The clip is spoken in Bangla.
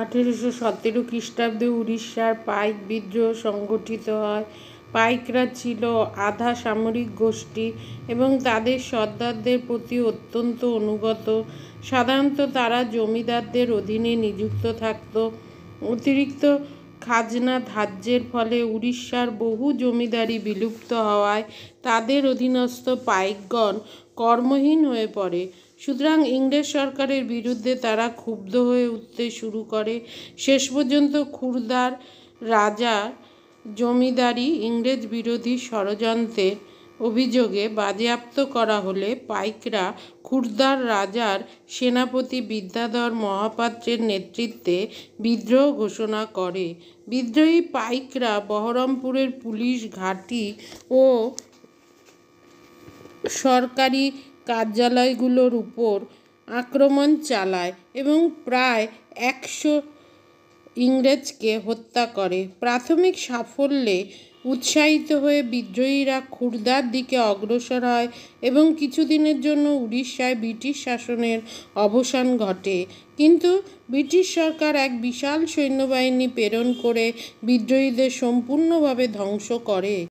1817 খ্রিস্টাব্দে উড়িষ্যার পাইক বিদ্রোহ সংগঠিত হয়। পাইকরা ছিল আধা সামরিক গোষ্ঠী এবং তাদের সর্দারদের প্রতি অত্যন্ত অনুগত। সাধারণত তারা জমিদারদের অধীনে নিযুক্ত থাকত। অতিরিক্ত খাজনা ধার্যের ফলে উড়িষ্যার বহু জমিদারি বিলুপ্ত হওয়ায় তাদের অধীনস্থ পাইকগণ কর্মহীন হয়ে পড়ে। সুতরাং ইংরেজ সরকারের বিরুদ্ধে তারা ক্ষুব্ধ হয়ে উঠতে শুরু করে। শেষ পর্যন্ত খুরদার রাজার জমিদারি ইংরেজ বিরোধী ষড়যন্ত্রের অভিযোগে বাজেয়াপ্ত করা হলে পাইকরা খুরদার রাজার সেনাপতি বিদ্যাধর মহাপাত্রের নেতৃত্বে বিদ্রোহ ঘোষণা করে। বিদ্রোহী পাইকরা বহরমপুরের পুলিশ ঘাঁটি ও সরকারি কার্যালয়গুলোর উপর আক্রমণ চালায় এবং প্রায় 100 ইংরেজকে হত্যা করে। প্রাথমিক সাফল্যে উৎসাহিত হয়ে বিদ্রোহীরা খুরদার দিকে অগ্রসর হয় এবং কিছুদিনের জন্য উড়িষ্যায় ব্রিটিশ শাসনের অবসান ঘটে। কিন্তু ব্রিটিশ সরকার এক বিশাল সৈন্যবাহিনী প্রেরণ করে বিদ্রোহীদের সম্পূর্ণভাবে ধ্বংস করে।